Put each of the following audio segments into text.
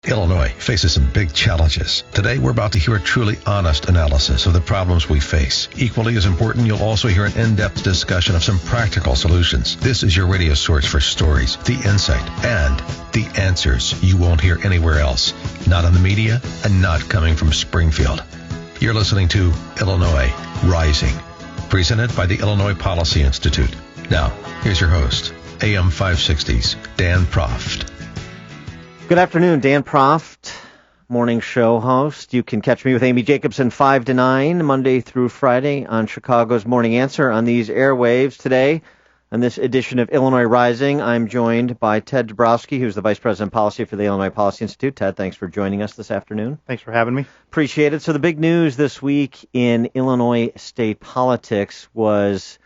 Illinois faces some big challenges. Today, we're about to hear a truly honest analysis of the problems we face. Equally as important, you'll also hear an in-depth discussion of some practical solutions. This is your radio source for stories, the insight, and the answers you won't hear anywhere else. Not on the media and not coming from Springfield. You're listening to Illinois Rising, presented by the Illinois Policy Institute. Now, here's your host, AM 560's Dan Proft. Good afternoon, Dan Proft, morning show host. You can catch me with Amy Jacobson 5 to 9, Monday through Friday on Chicago's Morning Answer on these airwaves. Today, on this edition of Illinois Rising, I'm joined by Ted Dabrowski, who's the Vice President of Policy for the Illinois Policy Institute. Ted, thanks for joining us this afternoon. Thanks for having me. Appreciate it. So the big news this week in Illinois state politics was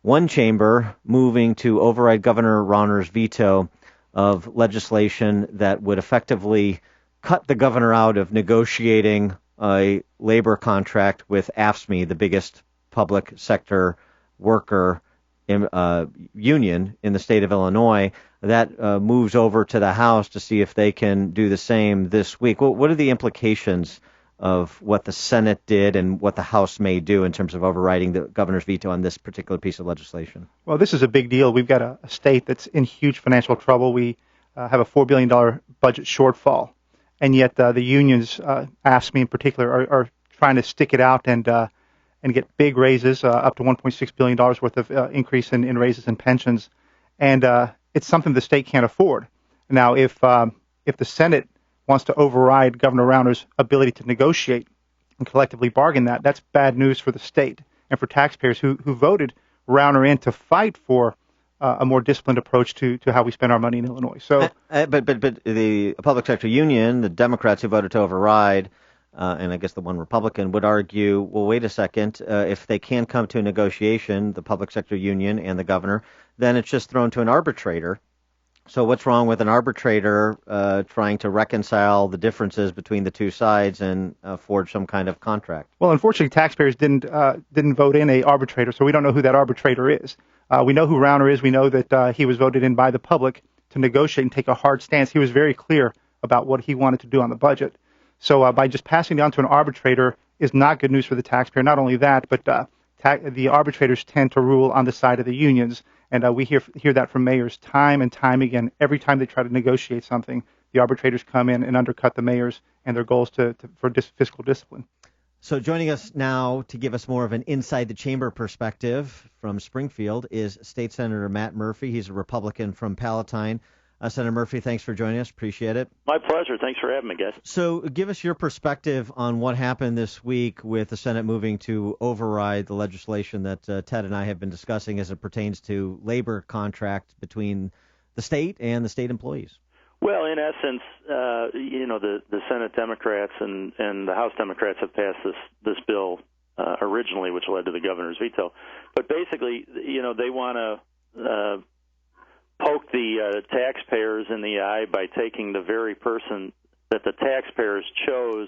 one chamber moving to override Governor Rauner's veto of legislation that would effectively cut the governor out of negotiating a labor contract with AFSCME, the biggest public sector worker union in the state of Illinois. That moves over to the House to see if they can do the same this week. What are the implications of what the Senate did and what the House may do in terms of overriding the governor's veto on this particular piece of legislation? Well, this is a big deal. We've got a state that's in huge financial trouble. We have a $4 billion budget shortfall, and yet the unions, AFSCME in particular, are trying to stick it out and get big raises, up to $1.6 billion worth of increase in raises and pensions, and it's something the state can't afford. Now, if the Senate wants to override Governor Rauner's ability to negotiate and collectively bargain that's bad news for the state and for taxpayers who voted Rauner in to fight for a more disciplined approach to how we spend our money in Illinois. So, but the public sector union, the Democrats who voted to override, and I guess the one Republican would argue, well, wait a second, if they can't come to a negotiation, the public sector union and the governor, then it's just thrown to an arbitrator. So what's wrong with an arbitrator trying to reconcile the differences between the two sides and forge some kind of contract? Well, unfortunately, taxpayers didn't vote in a arbitrator, so we don't know who that arbitrator is. We know who Rauner is. We know that he was voted in by the public to negotiate and take a hard stance. He was very clear about what he wanted to do on the budget. So by just passing it on to an arbitrator is not good news for the taxpayer. Not only that, but the arbitrators tend to rule on the side of the unions. And we hear that from mayors time and time again. Every time they try to negotiate something, the arbitrators come in and undercut the mayors and their goals for fiscal discipline. So joining us now to give us more of an inside the chamber perspective from Springfield is State Senator Matt Murphy. He's a Republican from Palatine. Senator Murphy, thanks for joining us. Appreciate it. My pleasure. Thanks for having me, guys. So give us your perspective on what happened this week with the Senate moving to override the legislation that Ted and I have been discussing as it pertains to labor contract between the state and the state employees. Well, in essence, the Senate Democrats and the House Democrats have passed this bill originally, which led to the governor's veto. But basically, they want to poke the taxpayers in the eye by taking the very person that the taxpayers chose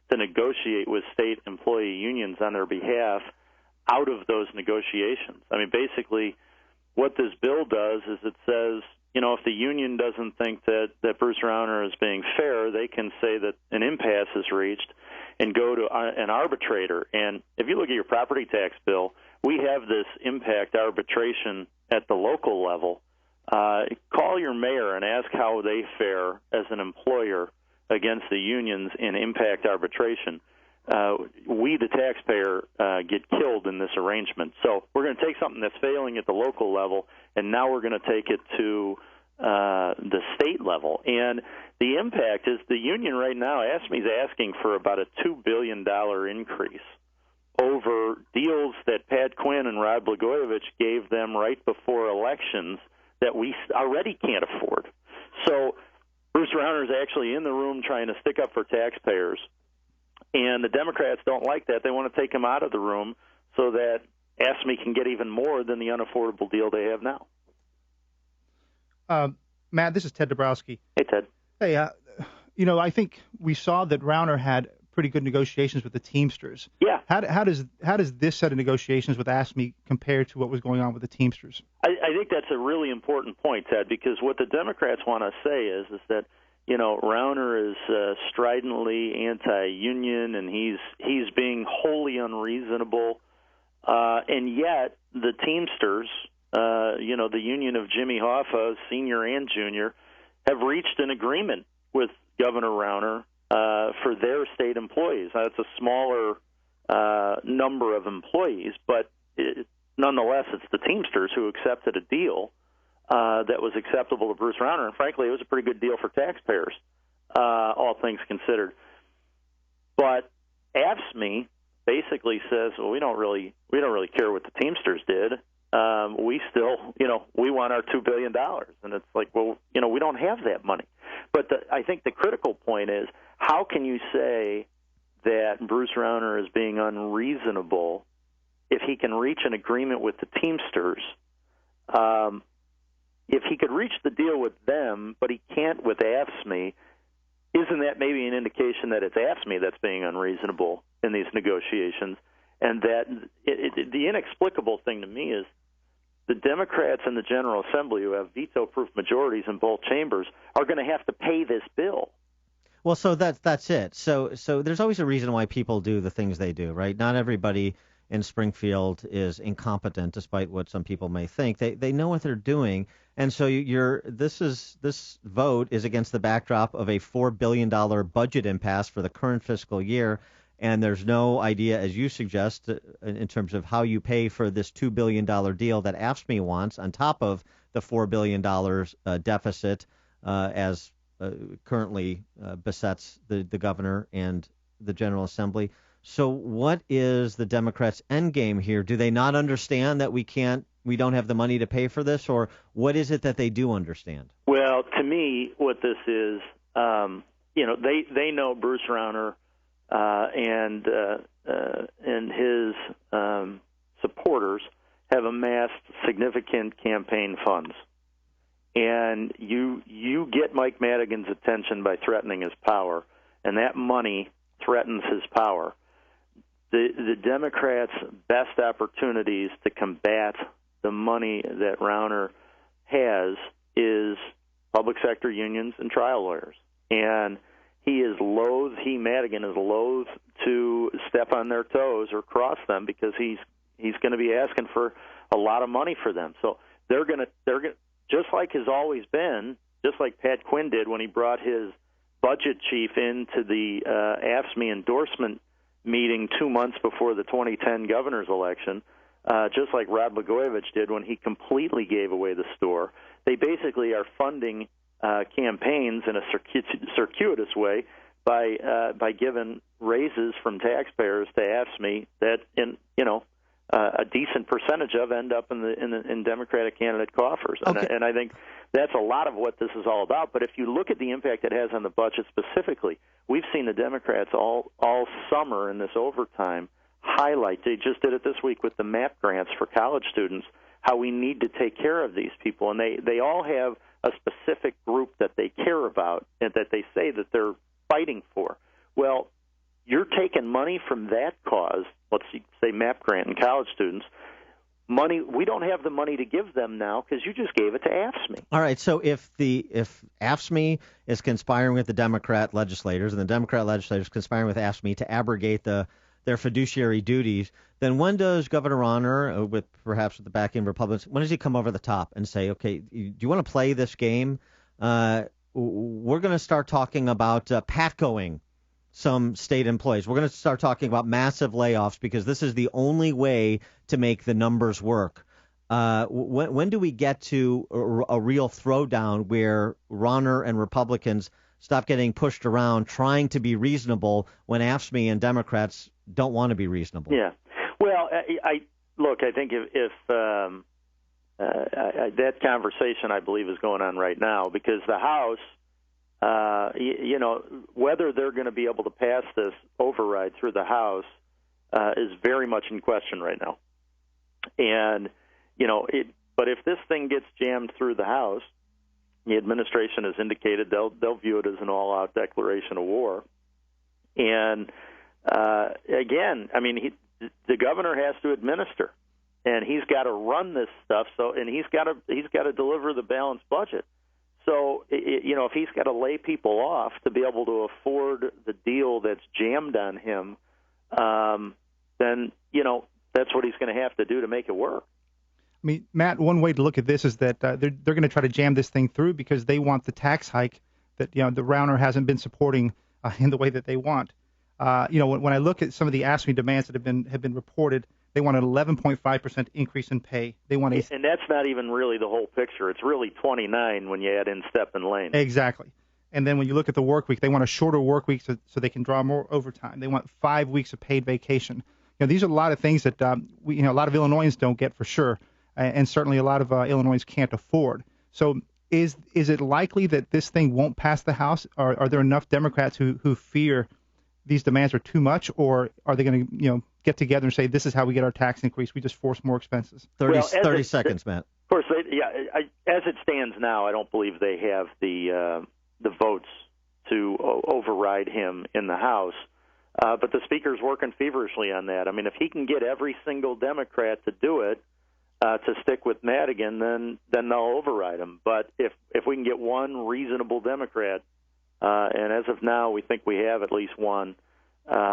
to negotiate with state employee unions on their behalf out of those negotiations. I mean, basically, what this bill does is it says, if the union doesn't think that Bruce Rauner is being fair, they can say that an impasse is reached and go to an arbitrator. And if you look at your property tax bill, we have this impact arbitration at the local level. Call your mayor and ask how they fare as an employer against the unions in impact arbitration. We, the taxpayer, get killed in this arrangement. So we're going to take something that's failing at the local level, and now we're going to take it to the state level. And the impact is the union right now, AFSCME, is asking for about a $2 billion increase over deals that Pat Quinn and Rod Blagojevich gave them right before elections that we already can't afford. So Bruce Rauner is actually in the room trying to stick up for taxpayers, and the Democrats don't like that. They want to take him out of the room so that AFSCME can get even more than the unaffordable deal they have now. Matt, this is Ted Dabrowski. Hey, Ted. Hey, I think we saw that Rauner had pretty good negotiations with the Teamsters. Yeah. How does this set of negotiations with AFSCME compare to what was going on with the Teamsters? I think that's a really important point, Ted, because what the Democrats want to say is that Rauner is stridently anti-union, and he's being wholly unreasonable, and yet the Teamsters, the union of Jimmy Hoffa, senior and junior, have reached an agreement with Governor Rauner for their state employees. Now, it's a smaller number of employees, but nonetheless, it's the Teamsters who accepted a deal that was acceptable to Bruce Rauner, and frankly, it was a pretty good deal for taxpayers, all things considered. But AFSCME basically says, well, we don't really care what the Teamsters did. We still, we want our $2 billion, and it's like, well, we don't have that money. But I think the critical point is, how can you say that Bruce Rauner is being unreasonable if he can reach an agreement with the Teamsters? If he could reach the deal with them, but he can't with AFSCME, isn't that maybe an indication that it's AFSCME that's being unreasonable in these negotiations? And that the inexplicable thing to me is the Democrats in the General Assembly, who have veto-proof majorities in both chambers, are going to have to pay this bill. Well, so that's it. So there's always a reason why people do the things they do, right? Not everybody in Springfield is incompetent, despite what some people may think. They know what they're doing, and so this vote is against the backdrop of a $4 billion budget impasse for the current fiscal year, and there's no idea, as you suggest, in terms of how you pay for this $2 billion deal that AFSCME wants on top of the $4 billion deficit as currently besets the governor and the General Assembly. So what is the Democrats' end game here? Do they not understand that we don't have the money to pay for this, or what is it that they do understand? Well, to me, what this is, they know Bruce Rauner and his supporters have amassed significant campaign funds. And you get Mike Madigan's attention by threatening his power, and that money threatens his power. The Democrats' best opportunities to combat the money that Rauner has is public sector unions and trial lawyers. And Madigan is loath to step on their toes or cross them because he's going to be asking for a lot of money for them. So they're going to just like has always been, just like Pat Quinn did when he brought his budget chief into the AFSCME endorsement meeting 2 months before the 2010 governor's election, just like Rod Blagojevich did when he completely gave away the store. They basically are funding campaigns in a circuitous way by giving raises from taxpayers to AFSCME that a decent percentage of end up in Democratic candidate coffers. Okay. And I think that's a lot of what this is all about. But if you look at the impact it has on the budget specifically, we've seen the Democrats all summer in this overtime highlight, they just did it this week with the MAP grants for college students, how we need to take care of these people. And they all have a specific group that they care about and that they say that they're fighting for. Well, you're taking money from that cause, let's say MAP grant and college students, money we don't have the money to give them now because you just gave it to AFSCME. All right, so if AFSCME is conspiring with the Democrat legislators and the Democrat legislators conspiring with AFSCME to abrogate their fiduciary duties, then when does Governor Rauner, perhaps with the backing of Republicans, when does he come over the top and say, okay, do you want to play this game? We're going to start talking about PATCOing some state employees. We're going to start talking about massive layoffs because this is the only way to make the numbers work. When do we get to a real throwdown where Rauner and Republicans stop getting pushed around trying to be reasonable when AFSCME and Democrats don't want to be reasonable? Yeah. Well, I think if that conversation, I believe, is going on right now because the House, whether they're going to be able to pass this override through the House is very much in question right now. And, but if this thing gets jammed through the House, the administration has indicated they'll view it as an all-out declaration of war. And, again, I mean, the governor has to administer, and he's got to run this stuff. And he's got to deliver the balanced budget. So, if he's got to lay people off to be able to afford the deal that's jammed on him, then, that's what he's going to have to do to make it work. I mean, Matt, one way to look at this is that they're going to try to jam this thing through because they want the tax hike that the Rauner hasn't been supporting in the way that they want. When I look at some of the AFSCME demands that have been reported, they want an 11.5% increase in pay. They want and that's not even really the whole picture. It's really 29 when you add in step and lane. Exactly. And then when you look at the work week, they want a shorter work week so they can draw more overtime. They want 5 weeks of paid vacation. These are a lot of things that a lot of Illinoisans don't get for sure, and certainly a lot of Illinoisans can't afford. So is it likely that this thing won't pass the House? Are there enough Democrats who fear these demands are too much, or are they going to get together and say this is how we get our tax increase? We just force more expenses. 30 seconds, Matt. Of course, as it stands now, I don't believe they have the votes to override him in the House. But the Speaker's working feverishly on that. I mean, if he can get every single Democrat to do it, to stick with Madigan, then they'll override him. But if we can get one reasonable Democrat, and as of now we think we have at least one,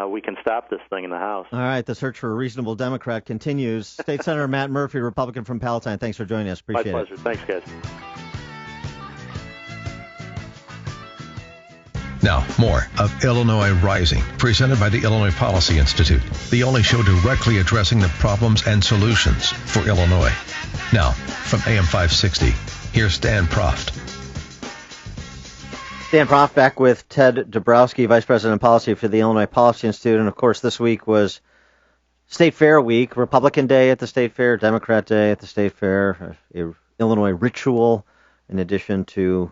we can stop this thing in the House. All right, the search for a reasonable Democrat continues. State Senator Matt Murphy, Republican from Palatine, thanks for joining us. Appreciate it. My pleasure. Thanks, guys. Now, more of Illinois Rising, presented by the Illinois Policy Institute, the only show directly addressing the problems and solutions for Illinois. Now, from AM 560, here's Dan Proft. Dan Proft back with Ted Dabrowski, Vice President of Policy for the Illinois Policy Institute. And, of course, this week was State Fair week, Republican Day at the State Fair, Democrat Day at the State Fair, Illinois ritual, in addition to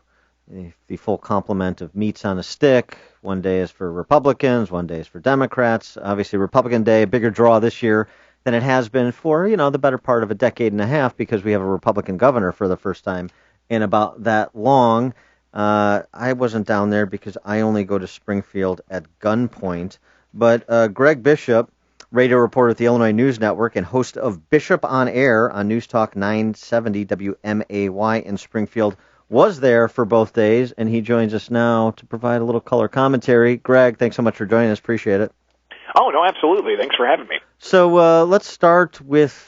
the full complement of meats on a stick. One day is for Republicans, one day is for Democrats. Obviously, Republican Day, a bigger draw this year than it has been for, the better part of a decade and a half, because we have a Republican governor for the first time in about that long. I wasn't down there because I only go to Springfield at gunpoint. But Greg Bishop, radio reporter at the Illinois News Network and host of Bishop on Air on News Talk 970 WMAY in Springfield, was there for both days, and he joins us now to provide a little color commentary. Greg, thanks so much for joining us. Appreciate it. Oh, no, absolutely. Thanks for having me. So let's start with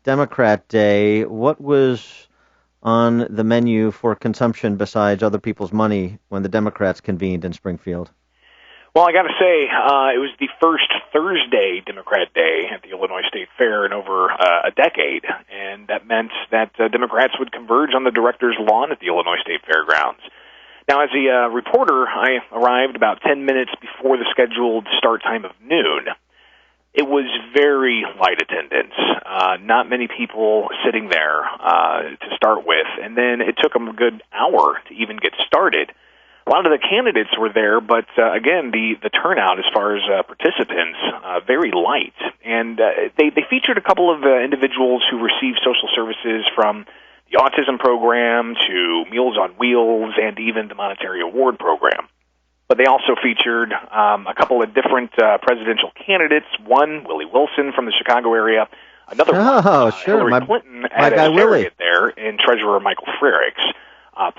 Democrat Day. What was on the menu for consumption besides other people's money when the Democrats convened in Springfield? Well, I got to say, it was the first Thursday Democrat Day at the Illinois State Fair in over a decade, and that meant that Democrats would converge on the director's lawn at the Illinois State Fairgrounds. Now, as a reporter, I arrived about 10 minutes before the scheduled start time of noon. It was very light attendance, not many people sitting there to start with, and then it took them a good hour to even get started. A lot of the candidates were there, but again, the turnout as far as participants, very light. And they featured a couple of individuals who received social services from the autism program to Meals on Wheels and even the Monetary Award program. But they also featured a couple of different presidential candidates, one, Willie Wilson from the Chicago area, another one, Hillary Clinton at a chariot there, and Treasurer Michael Frericks.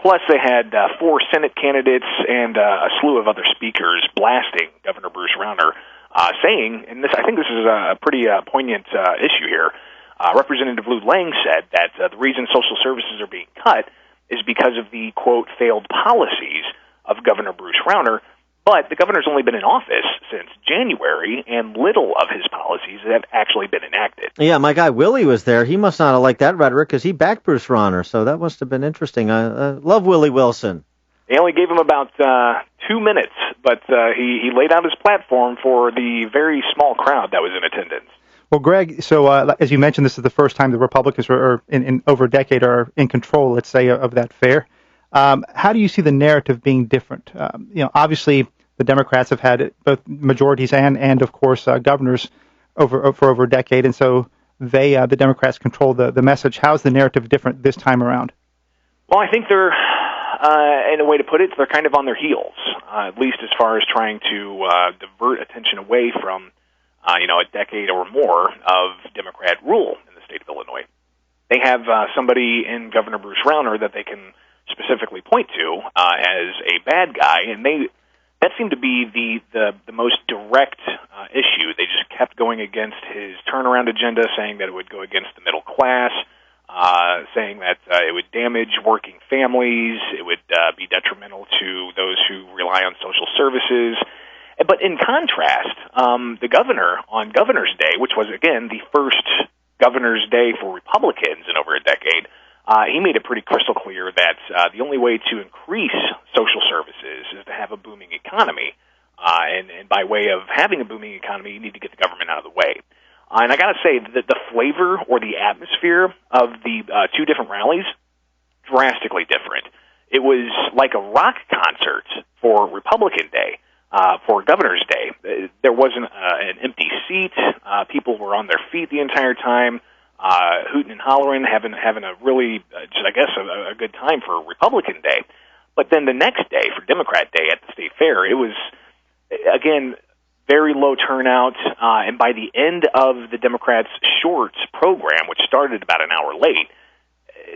Plus, they had 4 Senate candidates and a slew of other speakers blasting Governor Bruce Rauner, saying, and I think this is a pretty poignant issue here, Representative Lou Lang said that the reason social services are being cut is because of the, quote, failed policies of Governor Bruce Rauner, but the governor's only been in office since January, and little of his policies have actually been enacted. Yeah, my guy Willie was there. He must not have liked that rhetoric because he backed Bruce Rauner, so that must have been interesting. I love Willie Wilson. They only gave him about 2 minutes, but he laid out his platform for the very small crowd that was in attendance. Well, Greg, so as you mentioned, this is the first time the Republicans are in over a decade are in control, let's say, of that fair. How do you see the narrative being different? Obviously, the Democrats have had both majorities and of course, governors for over a decade, and so the Democrats control the message. How's the narrative different this time around? Well, I think they're, in a way to put it, they're kind of on their heels, at least as far as trying to divert attention away from, a decade or more of Democrat rule in the state of Illinois. They have somebody in Governor Bruce Rauner that they can specifically point to as a bad guy, and that seemed to be the most direct issue. They just kept going against his turnaround agenda, saying that it would go against the middle class, saying that it would damage working families, it would be detrimental to those who rely on social services. But in contrast, the governor on Governor's Day, which was, again, the first Governor's Day for Republicans in over a decade, he made it pretty crystal clear that the only way to increase social services is to have a booming economy. And by way of having a booming economy, you need to get the government out of the way. And I got to say that the flavor or the atmosphere of the two different rallies, drastically different. It was like a rock concert for Republican Day. For Governor's Day, there wasn't an empty seat. People were on their feet the entire time, hooting and hollering, having a really, a good time for Republican Day. But then the next day, for Democrat Day at the State Fair, it was, again, very low turnout. And by the end of the Democrats' short program, which started about an hour late,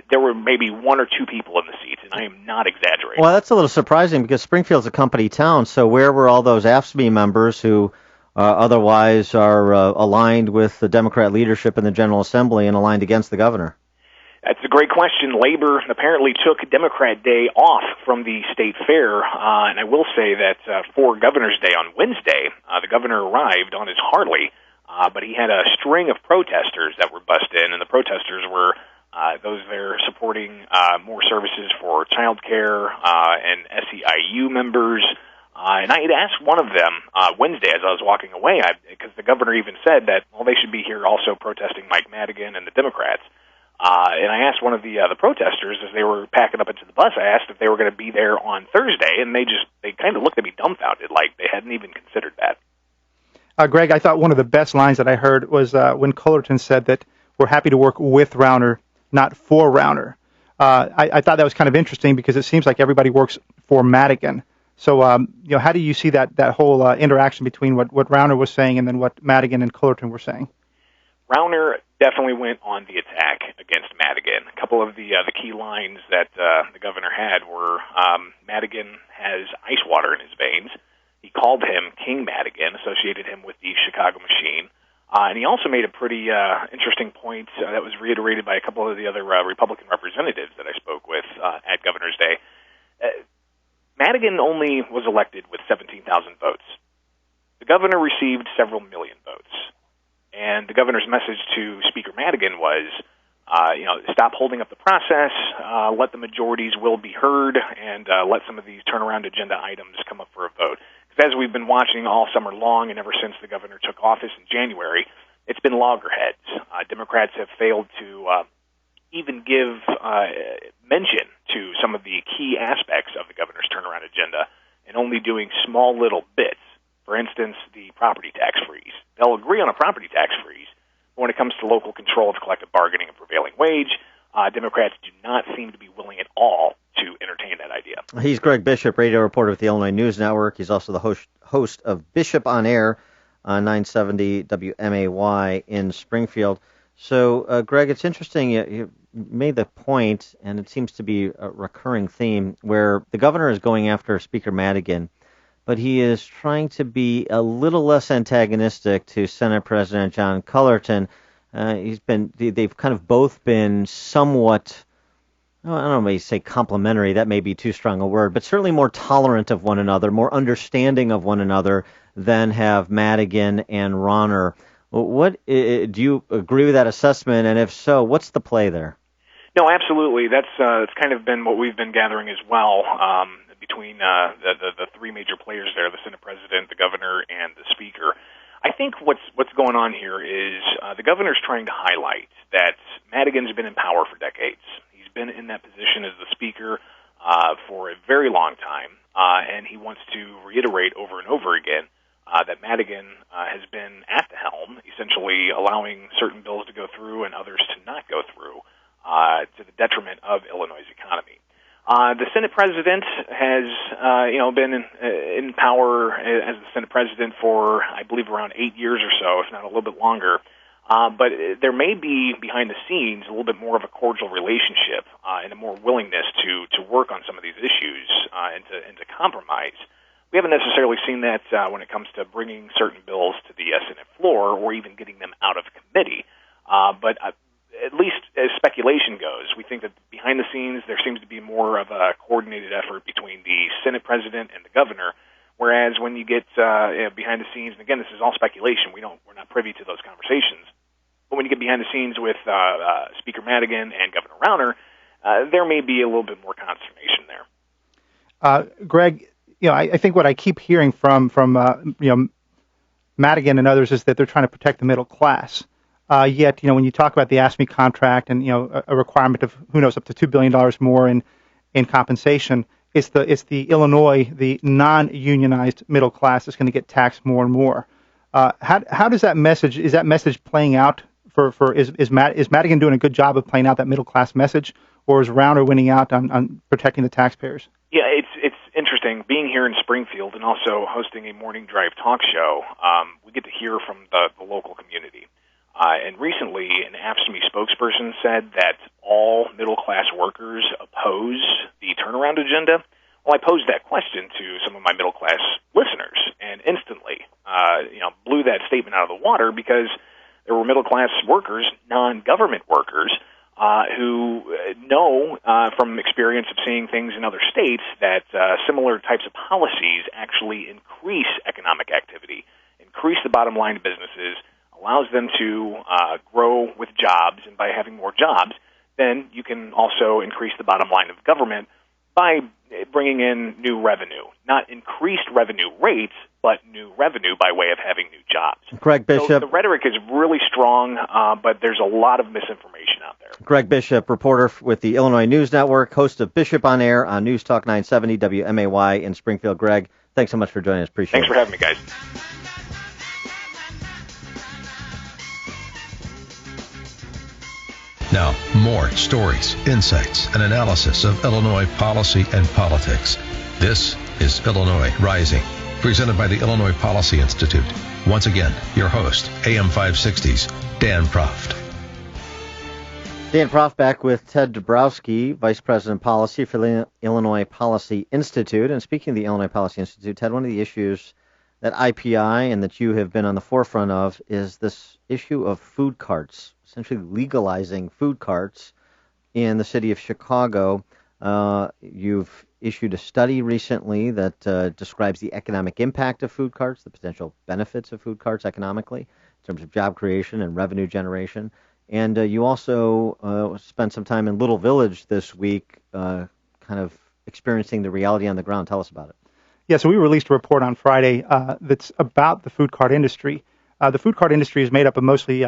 there were maybe one or two people in the seats, and I am not exaggerating. Well, that's a little surprising because Springfield's a company town, so where were all those AFSCME members who otherwise are aligned with the Democrat leadership in the General Assembly and aligned against the governor? That's a great question. Labor apparently took Democrat Day off from the State Fair, and I will say that for Governor's Day on Wednesday, the governor arrived on his Harley, but he had a string of protesters that were bussed in, and the protesters were those there supporting more services for child care and SEIU members. And I had asked one of them Wednesday as I was walking away, because the governor even said that, well, they should be here also protesting Mike Madigan and the Democrats. And I asked one of the protesters as they were packing up into the bus, I asked if they were going to be there on Thursday, and they kind of looked at me dumbfounded, like they hadn't even considered that. Greg, I thought one of the best lines that I heard was when Cullerton said that we're happy to work with Rauner, not for Rauner. I thought that was kind of interesting because it seems like everybody works for Madigan. So, how do you see that whole interaction between what Rauner was saying and then what Madigan and Cullerton were saying? Rauner definitely went on the attack against Madigan. A couple of the key lines that the governor had were Madigan has ice water in his veins. He called him King Madigan, associated him with the Chicago Machine. And he also made a pretty interesting point that was reiterated by a couple of the other Republican representatives that I spoke with at Governor's Day. Madigan only was elected with 17,000 votes. The governor received several million votes. And the governor's message to Speaker Madigan was, stop holding up the process, let the majority's will be heard, and let some of these turnaround agenda items come up for a vote. Because as we've been watching all summer long and ever since the governor took office in January, it's been loggerheads. Democrats have failed to even give mention to some of the key aspects of the governor's turnaround agenda and only doing small little bits. For instance, the property tax freeze. They'll agree on a property tax freeze, but when it comes to local control of collective bargaining and prevailing wage, Democrats do not seem to be willing at all to entertain that idea. He's Greg Bishop, radio reporter with the Illinois News Network. He's also the host of Bishop on Air on 970 WMAY in Springfield. So, Greg, it's interesting. You made the point, and it seems to be a recurring theme, where the governor is going after Speaker Madigan, but he is trying to be a little less antagonistic to Senate President John Cullerton. They've kind of both been somewhat, I don't know, maybe say complimentary, that may be too strong a word, but certainly more tolerant of one another, more understanding of one another than have Madigan and Rauner. What do you agree with that assessment? And if so, what's the play there? No, absolutely. That's it's kind of been what we've been gathering as well. Between the three major players there, the Senate President, the Governor, and the Speaker. I think what's going on here is the Governor's trying to highlight that Madigan's been in power for decades. He's been in that position as the Speaker for a very long time, and he wants to reiterate over and over again that Madigan has been at the helm, essentially allowing certain bills to go through and others to not go through to the detriment of Illinois' economy. The Senate President has, been in power as the Senate President for, I believe, around 8 years or so, if not a little bit longer. But there may be, behind the scenes, a little bit more of a cordial relationship and a more willingness to work on some of these issues and to compromise. We haven't necessarily seen that when it comes to bringing certain bills to the Senate floor or even getting them out of committee. But at least as speculation goes, we think that behind the scenes there seems to be more of a coordinated effort between the Senate president and the governor. Whereas when you get behind the scenes, and again, this is all speculation, we're not privy to those conversations. But when you get behind the scenes with Speaker Madigan and Governor Rauner, there may be a little bit more consternation there. Greg, I think what I keep hearing from Madigan and others is that they're trying to protect the middle class. Yet, when you talk about the AFSCME contract and a requirement of who knows up to $2 billion more in compensation, it's the Illinois, the non-unionized middle class that's going to get taxed more and more. How does that message, is that message playing out is Madigan doing a good job of playing out that middle class message, or is Rauner winning out on protecting the taxpayers? Yeah, it's interesting being here in Springfield and also hosting a morning drive talk show. We get to hear from the local community. And recently, an AFSCME spokesperson said that all middle-class workers oppose the turnaround agenda. Well, I posed that question to some of my middle-class listeners, and instantly, blew that statement out of the water because there were middle-class workers, non-government workers, who know from experience of seeing things in other states that similar types of policies actually increase economic activity, increase the bottom line of businesses, allows them to grow with jobs, and by having more jobs, then you can also increase the bottom line of government by bringing in new revenue. Not increased revenue rates, but new revenue by way of having new jobs. Greg Bishop. So the rhetoric is really strong, but there's a lot of misinformation out there. Greg Bishop, reporter with the Illinois News Network, host of Bishop on Air on News Talk 970 WMAY in Springfield. Greg, thanks so much for joining us. Appreciate it. Thanks for having me, guys. Now, more stories, insights, and analysis of Illinois policy and politics. This is Illinois Rising, presented by the Illinois Policy Institute. Once again, your host, AM 560's Dan Proft. Dan Proft back with Ted Dabrowski, Vice President of Policy for the Illinois Policy Institute. And speaking of the Illinois Policy Institute, Ted, one of the issues that IPI and that you have been on the forefront of is this issue of food carts, essentially legalizing food carts in the city of Chicago. You've issued a study recently that describes the economic impact of food carts, the potential benefits of food carts economically in terms of job creation and revenue generation. And you also spent some time in Little Village this week kind of experiencing the reality on the ground. Tell us about it. Yeah, so we released a report on Friday that's about the food cart industry. The food cart industry is made up of mostly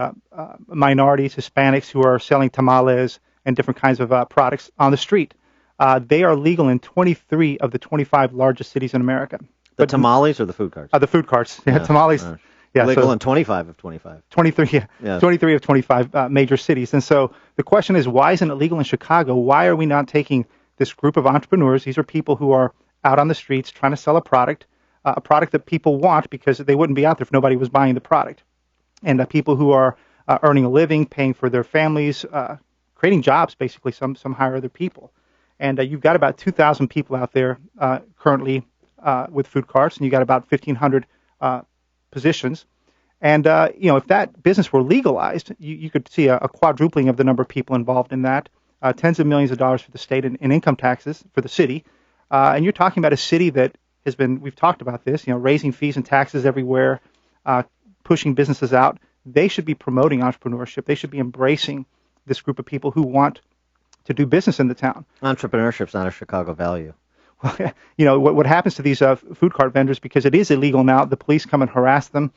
minorities, Hispanics, who are selling tamales and different kinds of products on the street. They are legal in 23 of the 25 largest cities in America. The tamales or the food carts? The food carts. Yeah, tamales. Yeah, legal in 25 of 25. 23, yeah. 23 of 25 major cities. And so the question is, why isn't it legal in Chicago? Why are we not taking this group of entrepreneurs? These are people who are out on the streets trying to sell a product that people want because they wouldn't be out there if nobody was buying the product. And people who are earning a living, paying for their families, creating jobs, basically, some hire other people. And you've got about 2,000 people out there currently with food carts, and you've got about 1,500 positions. And, if that business were legalized, you could see a quadrupling of the number of people involved in that, tens of millions of dollars for the state in income taxes for the city. And you're talking about a city that has been, we've talked about this, raising fees and taxes everywhere, pushing businesses out. They should be promoting entrepreneurship. They should be embracing this group of people who want to do business in the town. Entrepreneurship's not a Chicago value. What happens to these food cart vendors, because it is illegal now, the police come and harass them,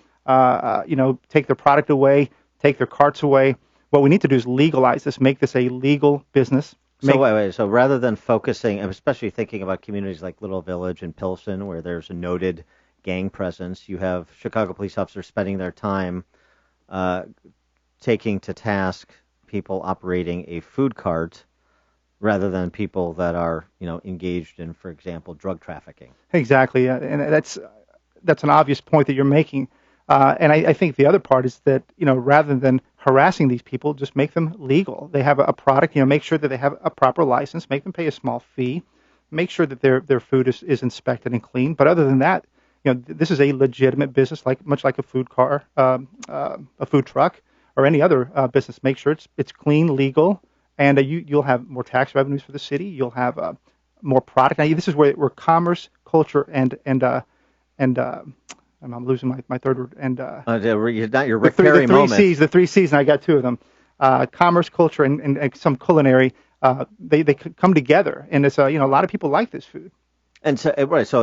take their product away, take their carts away. What we need to do is legalize this, make this a legal business. So rather than focusing, especially thinking about communities like Little Village and Pilsen, where there's a noted gang presence, you have Chicago police officers spending their time taking to task people operating a food cart rather than people that are, engaged in, for example, drug trafficking. Exactly, and that's an obvious point that you're making. And I think the other part is that, rather than harassing these people, just make them legal. They have a product, make sure that they have a proper license, make them pay a small fee, make sure that their food is inspected and clean. But other than that, this is a legitimate business, much like a food car, a food truck, or any other business. Make sure it's clean, legal, and you'll have more tax revenues for the city. You'll have more product. Now, this is where commerce, culture, and I'm losing my third word. And not your Rick Perry moment. The three C's, and I got two of them. Commerce, culture, and some culinary. They come together, and it's a lot of people like this food. And so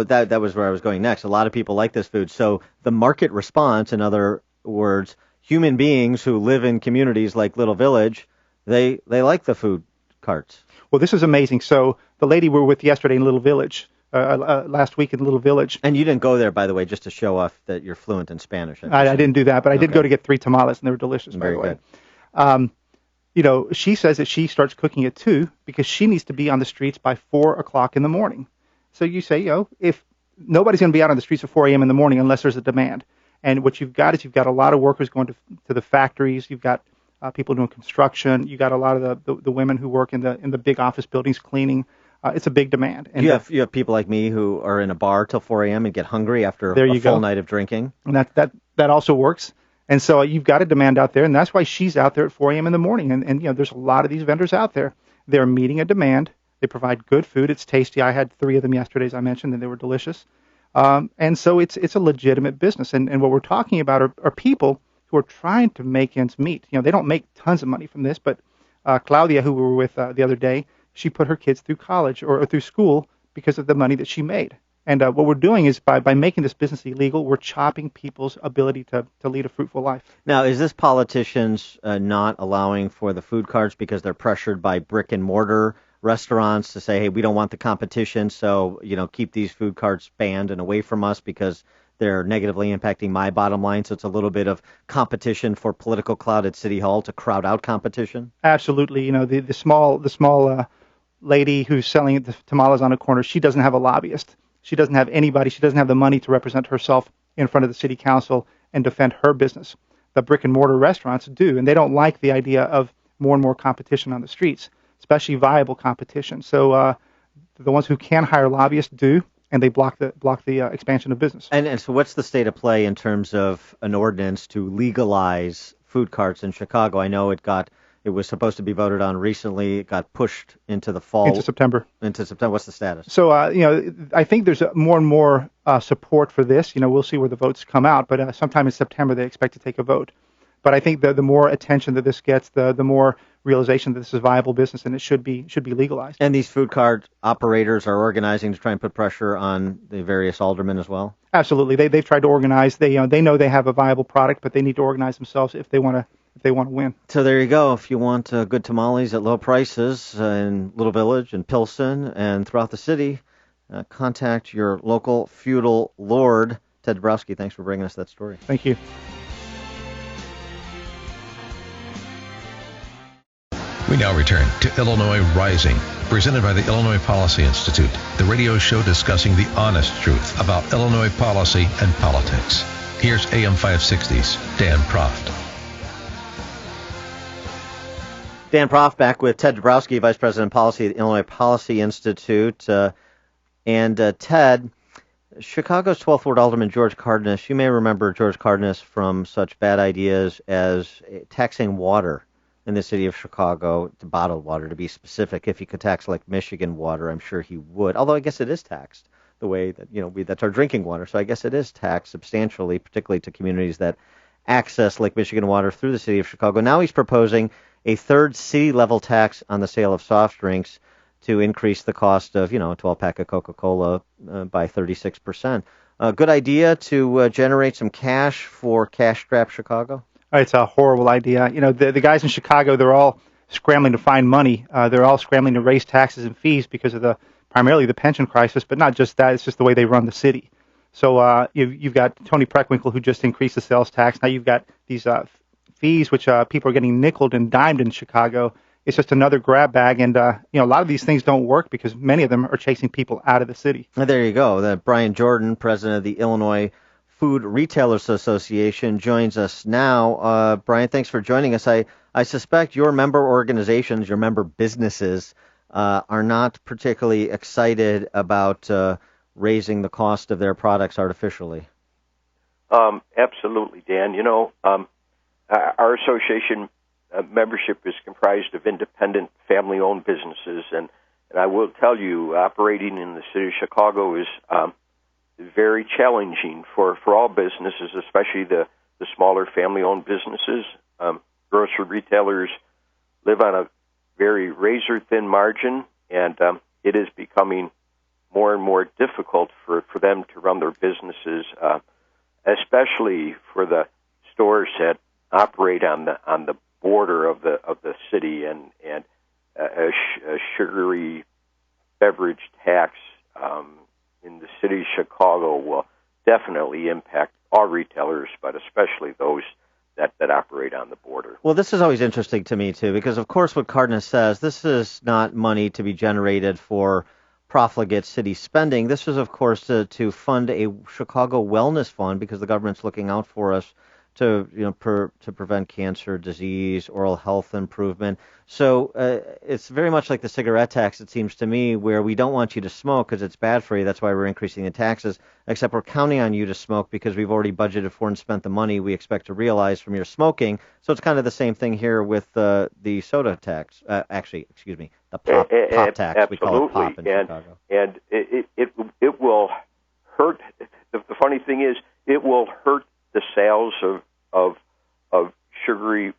that was where I was going next. A lot of people like this food. So the market response, in other words, human beings who live in communities like Little Village, they like the food carts. Well, this is amazing. So the lady we were with yesterday in Little Village. Last week in Little Village. And you didn't go there, by the way, just to show off that you're fluent in Spanish. I didn't do that, but I did go to get 3 tamales, and they were delicious, by the way. Good. She says that she starts cooking at 2 because she needs to be on the streets by 4 o'clock in the morning. So you say, if nobody's going to be out on the streets at 4 a.m. in the morning unless there's a demand. And what you've got is you've got a lot of workers going to the factories. You've got people doing construction. You've got a lot of the women who work in the big office buildings cleaning. It's a big demand. And you have people like me who are in a bar till 4 a.m. and get hungry after a full night of drinking. And that also works. And so you've got a demand out there, and that's why she's out there at 4 a.m. in the morning. And there's a lot of these vendors out there. They're meeting a demand. They provide good food. It's tasty. I had 3 of them yesterday, as I mentioned, and they were delicious. And so it's a legitimate business. And what we're talking about are people who are trying to make ends meet. They don't make tons of money from this, but Claudia, who we were with the other day, she put her kids through college or through school because of the money that she made. And what we're doing is by making this business illegal, we're chopping people's ability to lead a fruitful life. Now, is this politicians not allowing for the food carts because they're pressured by brick and mortar restaurants to say, hey, we don't want the competition, so keep these food carts banned and away from us because they're negatively impacting my bottom line? So it's a little bit of competition for political clout at City Hall to crowd out competition? Absolutely. The small lady who's selling the tamales on a corner, she doesn't have a lobbyist. She doesn't have anybody. She doesn't have the money to represent herself in front of the city council and defend her business. The brick and mortar restaurants do, and they don't like the idea of more and more competition on the streets, especially viable competition. So the ones who can hire lobbyists do, and they block the expansion of business. And so what's the state of play in terms of an ordinance to legalize food carts in Chicago? I know it was supposed to be voted on recently. It got pushed into the fall. Into September. What's the status? So, I think there's more and more support for this. We'll see where the votes come out, but sometime in September they expect to take a vote. But I think the more attention that this gets, the more realization that this is a viable business and it should be legalized. And these food cart operators are organizing to try and put pressure on the various aldermen as well? Absolutely. They've tried to organize. They know they have a viable product, but they need to organize themselves if they want to win. So there you go. If you want good tamales at low prices in Little Village and Pilsen and throughout the city, contact your local feudal lord. Ted Dabrowski, thanks for bringing us that story. Thank you. We now return to Illinois Rising, presented by the Illinois Policy Institute, the radio show discussing the honest truth about Illinois policy and politics. Here's AM 560's Dan Proft. Dan Proft back with Ted Dabrowski, Vice President of Policy at the Illinois Policy Institute. Ted, Chicago's 12th Ward Alderman George Cardenas, you may remember George Cardenas from such bad ideas as taxing water in the city of Chicago, bottled water to be specific. If he could tax Lake Michigan water, I'm sure he would. Although I guess it is taxed the way that that's our drinking water. So I guess it is taxed substantially, particularly to communities that access Lake Michigan water through the city of Chicago. Now he's proposing a third city-level tax on the sale of soft drinks to increase the cost of, a 12-pack of Coca-Cola by 36%. A good idea to generate some cash for cash-strapped Chicago? It's a horrible idea. The guys in Chicago, they're all scrambling to find money. They're all scrambling to raise taxes and fees because of primarily the pension crisis, but not just that. It's just the way they run the city. So you've got Tony Preckwinkle, who just increased the sales tax. Now you've got these fees, which people are getting nickeled and dimed in Chicago. It's just another grab bag, and a lot of these things don't work because many of them are chasing people out of the city. There you go. Brian Jordan, president of the Illinois Food Retailers Association, joins us now. Brian, thanks for joining us. I suspect your member organizations, your member businesses, are not particularly excited about raising the cost of their products artificially. Absolutely, Dan. Our association membership is comprised of independent, family-owned businesses, and I will tell you, operating in the city of Chicago is very challenging for all businesses, especially the smaller family-owned businesses. Grocery retailers live on a very razor-thin margin, and it is becoming more and more difficult for them to run their businesses, especially for the stores that operate on the border of the city, and a sugary beverage tax in the city of Chicago will definitely impact all retailers, but especially those that operate on the border. Well, this is always interesting to me, too, because, of course, what Cardenas says, this is not money to be generated for profligate city spending. This is, of course, to fund a Chicago wellness fund, because the government's looking out for us to prevent cancer, disease, oral health improvement. So it's very much like the cigarette tax, it seems to me, where we don't want you to smoke because it's bad for you. That's why we're increasing the taxes, except we're counting on you to smoke because we've already budgeted for and spent the money we expect to realize from your smoking. So it's kind of the same thing here with the soda tax. The pop tax. Absolutely. We call it pop in Chicago. And it will hurt. The funny thing is, it will hurt the sales of sugary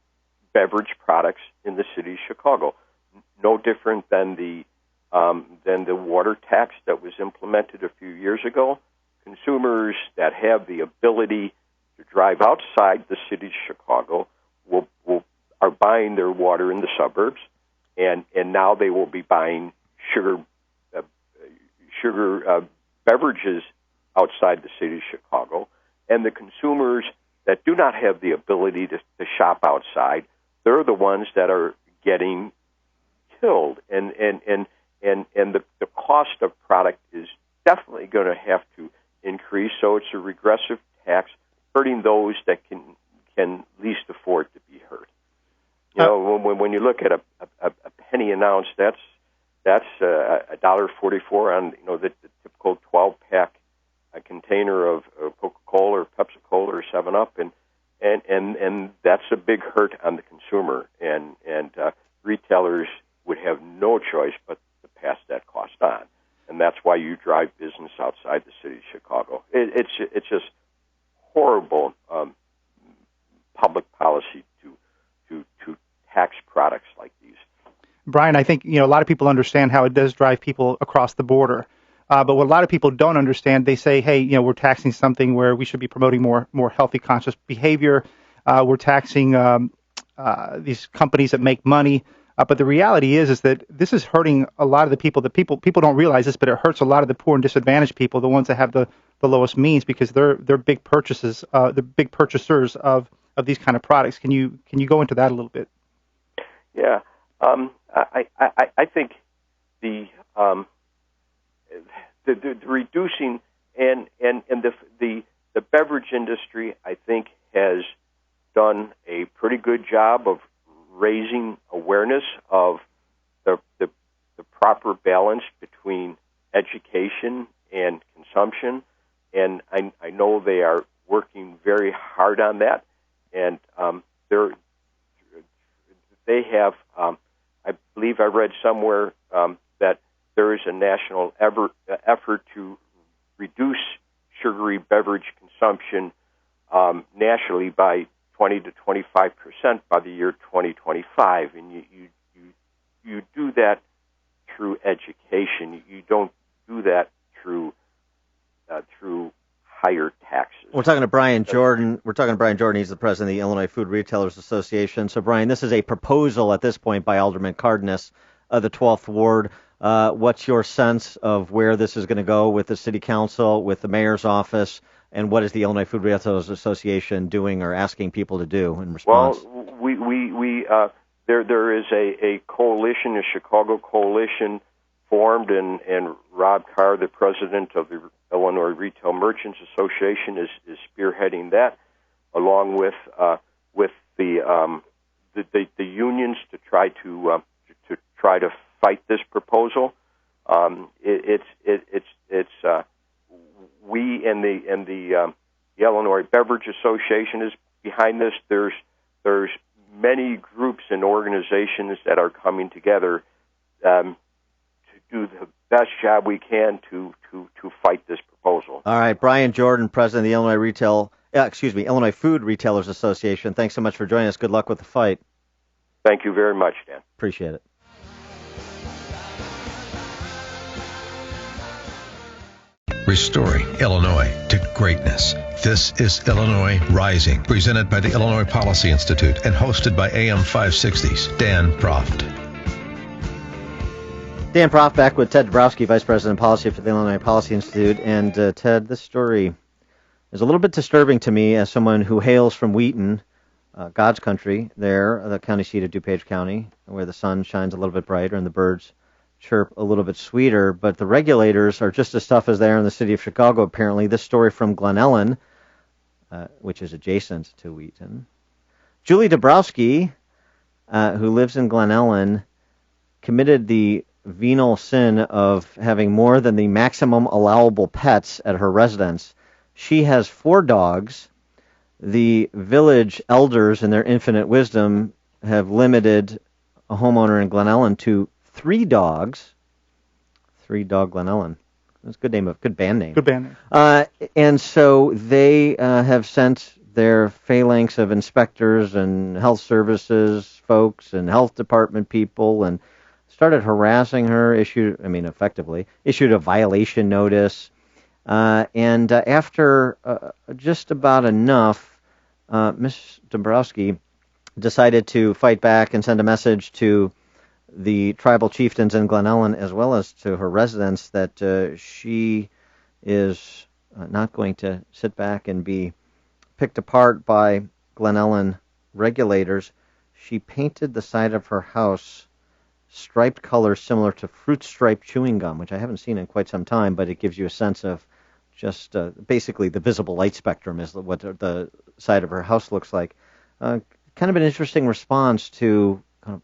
beverage products in the city of Chicago. No different than the water tax that was implemented a few years ago. Consumers that have the ability to drive outside the city of Chicago are buying their water in the suburbs, and now they will be buying sugar beverages outside the city of Chicago. And the consumers that do not have the ability to shop outside, they're the ones that are getting killed. And the cost of product is definitely going to have to increase. So it's a regressive tax hurting those that can least afford to be hurt. When you look at a penny an ounce, that's $1.44 on the typical 12-pack a container of Coca-Cola or Pepsi-Cola or 7-Up, and that's a big hurt on the consumer, and retailers would have no choice but to pass that cost on, and that's why you drive business outside the city of Chicago. It's just horrible public policy to tax products like these. Brian, I think a lot of people understand how it does drive people across the border. But what a lot of people don't understand, they say, hey, we're taxing something where we should be promoting more healthy, conscious behavior. We're taxing these companies that make money. But the reality is that this is hurting a lot of the people. People don't realize this, but it hurts a lot of the poor and disadvantaged people, the ones that have the lowest means, because they're big purchases, the big purchasers of these kind of products. Can you go into that a little bit? Yeah, I think the reducing and the beverage industry, I think, has done a pretty good job of raising awareness of the proper balance between education and consumption, and I know they are working very hard on that, and they have. I believe I read somewhere that there is a national effort to reduce sugary beverage consumption nationally by 20 to 25% by the year 2025, and you do that through education. You don't do that through higher taxes. We're talking to Brian Jordan. He's the president of the Illinois Food Retailers Association. So, Brian, this is a proposal at this point by Alderman Cardenas of the 12th Ward. What's your sense of where this is going to go with the city council, with the mayor's office, and what is the Illinois Food Retailers Association doing or asking people to do in response? Well, there is a coalition, a Chicago coalition formed, and Rob Carr, the president of the Illinois Retail Merchants Association, is spearheading that, along with the unions to try to fight this proposal. We and the Illinois Beverage Association is behind this. There's many groups and organizations that are coming together to do the best job we can to fight this proposal. All right, Brian Jordan, president of the Illinois Food Retailers Association. Thanks so much for joining us. Good luck with the fight. Thank you very much, Dan. Appreciate it. Restoring Illinois to greatness. This is Illinois Rising, presented by the Illinois Policy Institute and hosted by AM 560's Dan Proft. Dan Proft back with Ted Dabrowski, Vice President of Policy for the Illinois Policy Institute. And Ted, this story is a little bit disturbing to me as someone who hails from Wheaton, God's country, there, the county seat of DuPage County, where the sun shines a little bit brighter and the birds chirp a little bit sweeter, but the regulators are just as tough as they are in the city of Chicago, apparently. This story from Glen Ellen, which is adjacent to Wheaton. Julie Dabrowski, who lives in Glen Ellen, committed the venal sin of having more than the maximum allowable pets at her residence. She has 4 dogs. The village elders, in their infinite wisdom, have limited a homeowner in Glen Ellen to 3 dogs. 3-Dog Glen Ellen. That's a good band name. Good band name. And so they have sent their phalanx of inspectors and health services folks and health department people and started harassing her, issued a violation notice. And after just about enough, Ms. Dabrowski decided to fight back and send a message to the tribal chieftains in Glen Ellen, as well as to her residents, that she is not going to sit back and be picked apart by Glen Ellen regulators. She painted the side of her house striped colors similar to fruit stripe chewing gum, which I haven't seen in quite some time, but it gives you a sense of just basically the visible light spectrum is what the side of her house looks like. Kind of an interesting response to kind of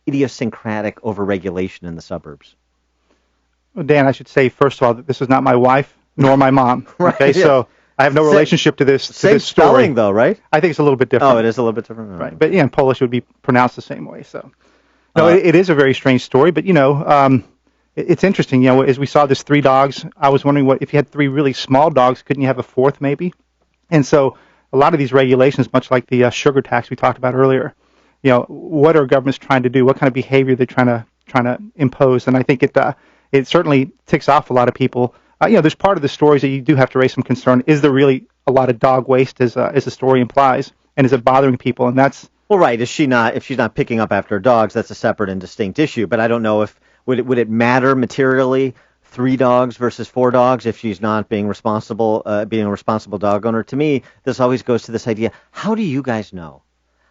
idiosyncratic overregulation in the suburbs. Well, Dan, I should say, first of all, that this is not my wife nor my mom. Right, okay, yeah. So I have no relationship to this Same this story. spelling, though, right? I think it's a little bit different. Oh, it is a little bit different? Right, but yeah, in Polish it would be pronounced the same way. So, no, it is a very strange story, but, it's interesting. As we saw this 3 dogs, I was wondering if you had 3 really small dogs, couldn't you have a 4th maybe? And so a lot of these regulations, much like the sugar tax we talked about earlier, what are governments trying to do? What kind of behavior they're trying to impose? And I think it certainly ticks off a lot of people. There's part of the stories that you do have to raise some concern. Is there really a lot of dog waste, as the story implies, and is it bothering people? And that's well, right. If she's not picking up after dogs, that's a separate and distinct issue. But I don't know if would it matter materially 3 dogs versus 4 dogs if she's not being a responsible dog owner. To me, this always goes to this idea: how do you guys know?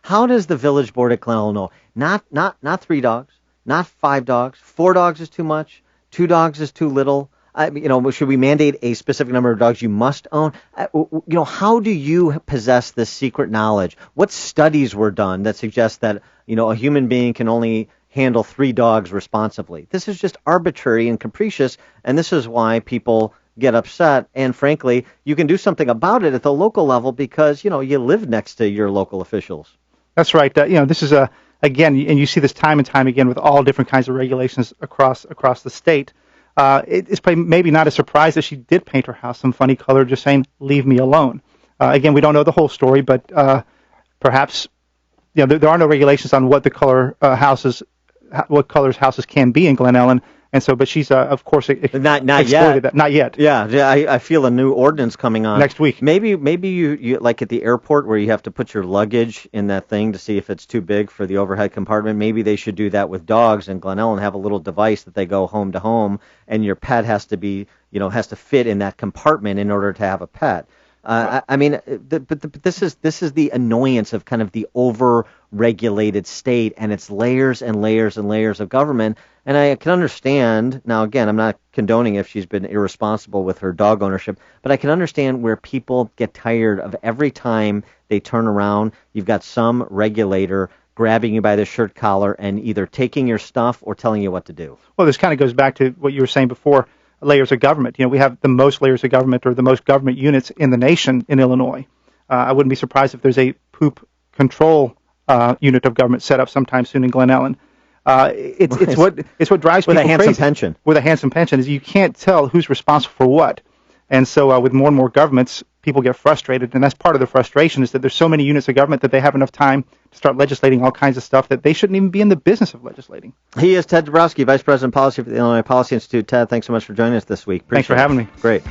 How does the village board at Glen Ellen know? Not 3 dogs, not 5 dogs. 4 dogs is too much. 2 dogs is too little. Should we mandate a specific number of dogs you must own? How do you possess this secret knowledge? What studies were done that suggest that, a human being can only handle 3 dogs responsibly? This is just arbitrary and capricious, and this is why people get upset. And frankly, you can do something about it at the local level because, you live next to your local officials. That's right. This is again, and you see this time and time again with all different kinds of regulations across the state. It's maybe not a surprise that she did paint her house some funny color, just saying, leave me alone. Again, we don't know the whole story, but perhaps there are no regulations on what the color what colors houses can be in Glen Ellen. And so, but she's, of course, not yet. That. Not yet. Yeah, I feel a new ordinance coming on next week. Maybe you like at the airport where you have to put your luggage in that thing to see if it's too big for the overhead compartment. Maybe they should do that with dogs in Glen Ellen. Have a little device that they go home to home, and your pet has to be, has to fit in that compartment in order to have a pet. I mean, but this is the annoyance of kind of the over-regulated state, and it's layers and layers and layers of government. And I can understand, now again, I'm not condoning if she's been irresponsible with her dog ownership, but I can understand where people get tired of every time they turn around, you've got some regulator grabbing you by the shirt collar and either taking your stuff or telling you what to do. Well, this kind of goes back to what you were saying before, layers of government. We have the most layers of government, or the most government units in the nation in Illinois. I wouldn't be surprised if there's a poop control unit of government set up sometime soon in Glen Ellen. It's what drives people crazy. With a handsome pension. With a handsome pension is you can't tell who's responsible for what. And so with more and more governments, people get frustrated, and that's part of the frustration is that there's so many units of government that they have enough time to start legislating all kinds of stuff that they shouldn't even be in the business of legislating. He is Ted Dabrowski, Vice President of Policy for the Illinois Policy Institute. Ted, thanks so much for joining us this week. Thanks for having me. Great.